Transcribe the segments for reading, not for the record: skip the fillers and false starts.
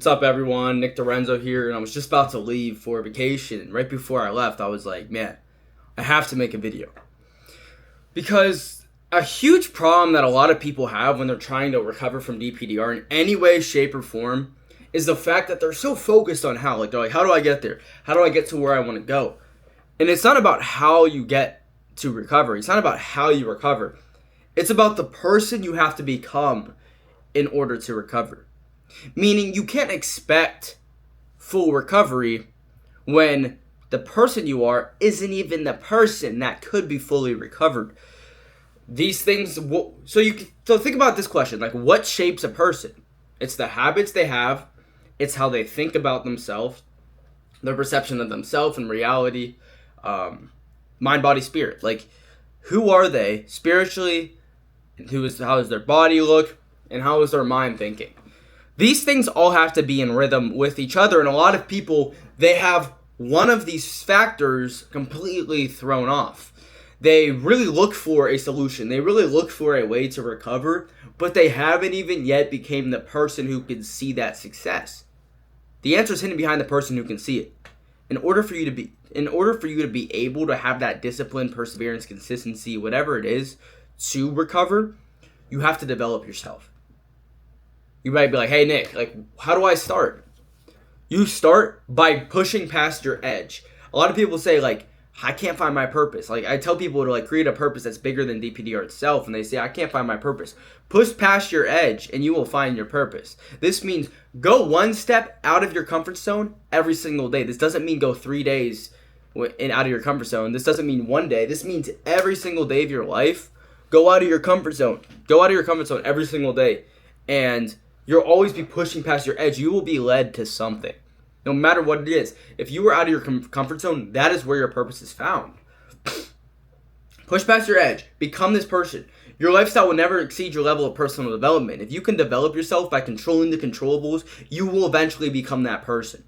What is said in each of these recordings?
What's up, everyone? Nick Dorenzo here, and I was just about to leave for vacation. Right before I left, I was like, man, I have to make a video. Because a huge problem that a lot of people have when they're trying to recover from DPDR in any way, shape, or form is the fact that they're so focused on how. They're like, how do I get there? How do I get to where I want to go? And it's not about how you get to recovery. It's not about how you recover. It's about the person you have to become in order to recover. Meaning you can't expect full recovery when the person you are isn't even the person that could be fully recovered. These things, so think about this question, like what shapes a person? It's the habits they have, it's how they think about themselves, their perception of themselves and reality, mind, body, spirit. Like, who are they spiritually? How does their body look? And how is their mind thinking? These things all have to be in rhythm with each other, and a lot of people, they have one of these factors completely thrown off. They really look for a solution. They really look for a way to recover, but they haven't even yet become the person who can see that success. The answer is hidden behind the person who can see it. In order for you to be able to have that discipline, perseverance, consistency, whatever it is, to recover, you have to develop yourself. You might be like, hey, Nick, like, how do I start? You start by pushing past your edge. A lot of people say, like, I can't find my purpose. Like, I tell people to, like, create a purpose that's bigger than DPDR itself, and they say, I can't find my purpose. Push past your edge, and you will find your purpose. This means go one step out of your comfort zone every single day. This doesn't mean go 3 days out of your comfort zone. This doesn't mean one day. This means every single day of your life, go out of your comfort zone. Go out of your comfort zone every single day, and you'll always be pushing past your edge. You will be led to something, no matter what it is. If you are out of your comfort zone, that is where your purpose is found. Push past your edge. Become this person. Your lifestyle will never exceed your level of personal development. If you can develop yourself by controlling the controllables, you will eventually become that person.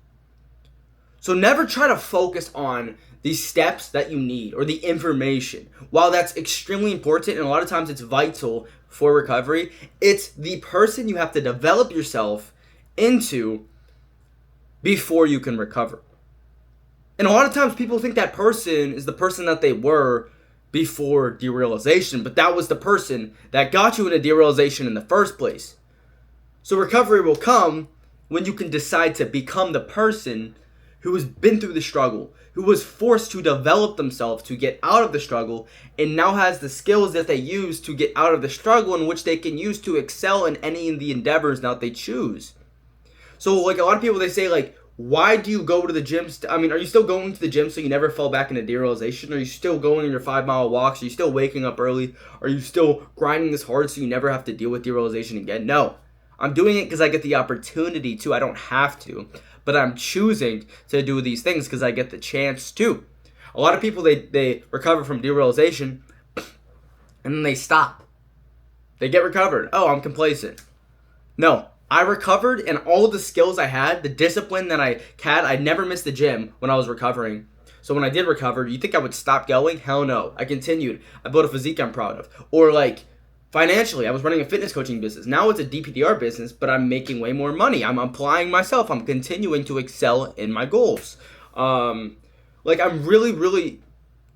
So never try to focus on the steps that you need or the information. While that's extremely important and a lot of times it's vital for recovery, it's the person you have to develop yourself into before you can recover. And a lot of times people think that person is the person that they were before derealization, but that was the person that got you into derealization in the first place. So recovery will come when you can decide to become the person who has been through the struggle, who was forced to develop themselves to get out of the struggle, and now has the skills that they use to get out of the struggle, in which they can use to excel in any of the endeavors that they choose. So, like, a lot of people, they say, like, why do you go to the gym? Are you still going to the gym so you never fall back into derealization? Are you still going on your 5-mile walks? Are you still waking up early? Are you still grinding this hard so you never have to deal with derealization again? No. I'm doing it because I get the opportunity to. I don't have to. But I'm choosing to do these things because I get the chance to. A lot of people, they recover from derealization and then they stop. They get recovered. Oh, I'm complacent. No, I recovered, and all of the skills I had, the discipline that I had, I never missed the gym when I was recovering. So when I did recover, you think I would stop going? Hell no. I continued. I built a physique I'm proud of. Or like, financially, I was running a fitness coaching business. Now it's a DPDR business, but I'm making way more money. I'm applying myself. I'm continuing to excel in my goals. I'm really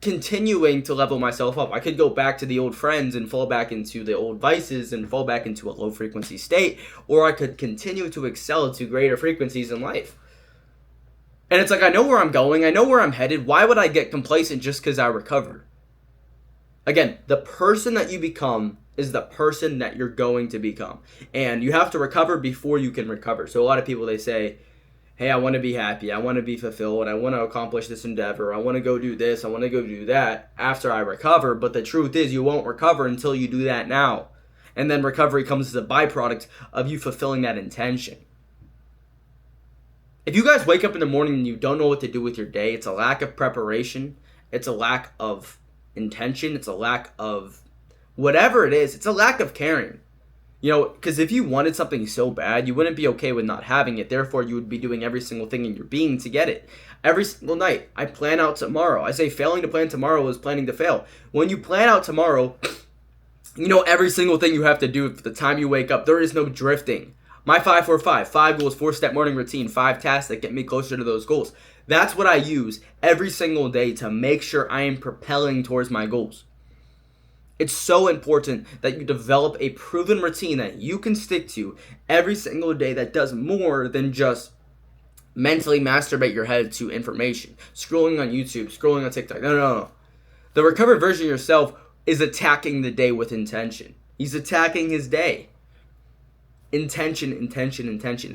continuing to level myself up. I could go back to the old friends and fall back into the old vices and fall back into a low frequency state, or I could continue to excel to greater frequencies in life. And it's like, I know where I'm going. I know where I'm headed. Why would I get complacent just because I recovered? Again, the person that you become is the person that you're going to become. And you have to recover before you can recover. So a lot of people, they say, hey, I want to be happy. I want to be fulfilled. I want to accomplish this endeavor. I want to go do this. I want to go do that after I recover. But the truth is, you won't recover until you do that now. And then recovery comes as a byproduct of you fulfilling that intention. If you guys wake up in the morning and you don't know what to do with your day, it's a lack of preparation. It's a lack of intention. It's a lack of whatever it is. It's a lack of caring. You know, because if you wanted something so bad, you wouldn't be okay with not having it. Therefore, you would be doing every single thing in your being to get it. Every single night, I plan out tomorrow. I say failing to plan tomorrow is planning to fail. When you plan out tomorrow, you know every single thing you have to do for the time you wake up. There is no drifting. My 5-4-5, 5 goals, 4-step morning routine, 5 tasks that get me closer to those goals. That's what I use every single day to make sure I am propelling towards my goals. It's so important that you develop a proven routine that you can stick to every single day that does more than just mentally masturbate your head to information. Scrolling on YouTube, scrolling on TikTok. No. The recovered version of yourself is attacking the day with intention. He's attacking his day. Intention.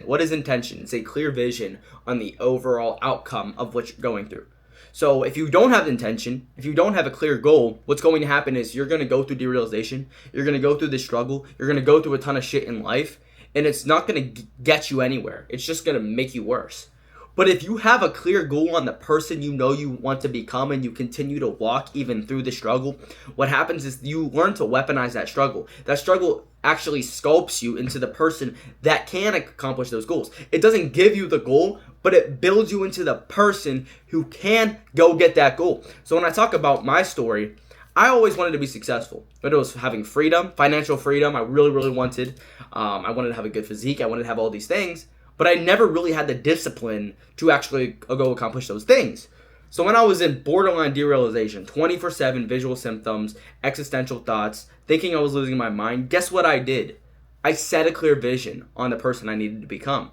What is intention? It's a clear vision on the overall outcome of what you're going through. So if you don't have intention, if you don't have a clear goal, what's going to happen is you're going to go through derealization, you're going to go through the struggle, you're going to go through a ton of shit in life, and it's not going to get you anywhere. It's just going to make you worse. But if you have a clear goal on the person you know you want to become and you continue to walk even through the struggle, what happens is you learn to weaponize that struggle. That struggle actually sculpts you into the person that can accomplish those goals. It doesn't give you the goal, but it builds you into the person who can go get that goal. So when I talk about my story, I always wanted to be successful. But it was having freedom, financial freedom. I really wanted. I wanted to have a good physique. I wanted to have all these things. But I never really had the discipline to actually go accomplish those things. So when I was in borderline derealization, 24/7 visual symptoms, existential thoughts, thinking I was losing my mind, guess what I did? I set a clear vision on the person I needed to become.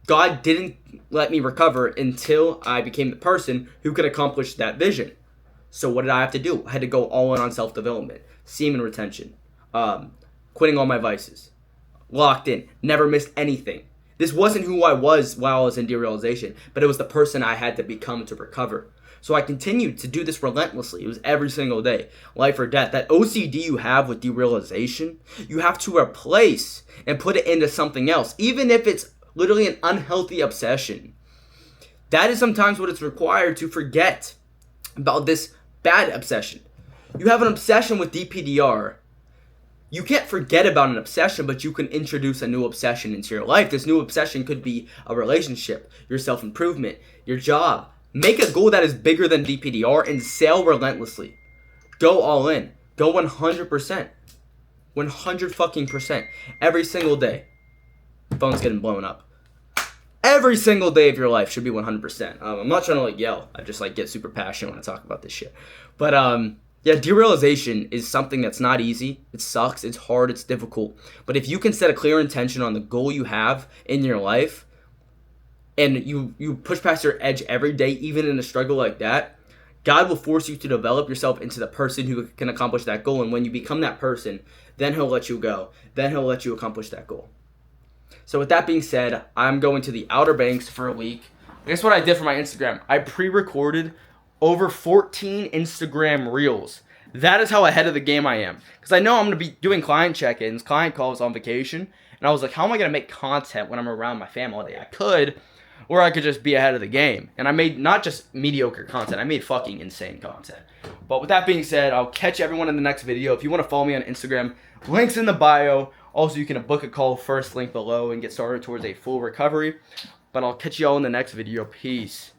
God didn't let me recover until I became the person who could accomplish that vision. So what did I have to do? I had to go all in on self-development, semen retention, quitting all my vices, locked in, never missed anything. This wasn't who I was while I was in derealization, but it was the person I had to become to recover. So I continued to do this relentlessly. It was every single day, life or death. That OCD you have with derealization, you have to replace and put it into something else, even if it's literally an unhealthy obsession. That is sometimes what it's required to forget about this bad obsession. You have an obsession with DPDR. You can't forget about an obsession, but you can introduce a new obsession into your life. This new obsession could be a relationship, your self-improvement, your job. Make a goal that is bigger than DPDR and sail relentlessly. Go all in. Go 100%. 100 fucking percent. Every single day. Phone's getting blown up. Every single day of your life should be 100%. I'm not trying to yell. I just get super passionate when I talk about this shit. But yeah, derealization is something that's not easy. It sucks. It's hard. It's difficult. But if you can set a clear intention on the goal you have in your life, and you push past your edge every day, even in a struggle like that, God will force you to develop yourself into the person who can accomplish that goal. And when you become that person, then He'll let you go. Then He'll let you accomplish that goal. So with that being said, I'm going to the Outer Banks for a week. Guess what I did for my Instagram? I pre-recorded over 14 Instagram reels. That is how ahead of the game I am. Because I know I'm going to be doing client check-ins, client calls on vacation. And I was like, how am I going to make content when I'm around my family all day? I could, or I could just be ahead of the game. And I made not just mediocre content. I made fucking insane content. But with that being said, I'll catch everyone in the next video. If you want to follow me on Instagram, links in the bio. Also, you can book a call, first link below, and get started towards a full recovery. But I'll catch you all in the next video. Peace.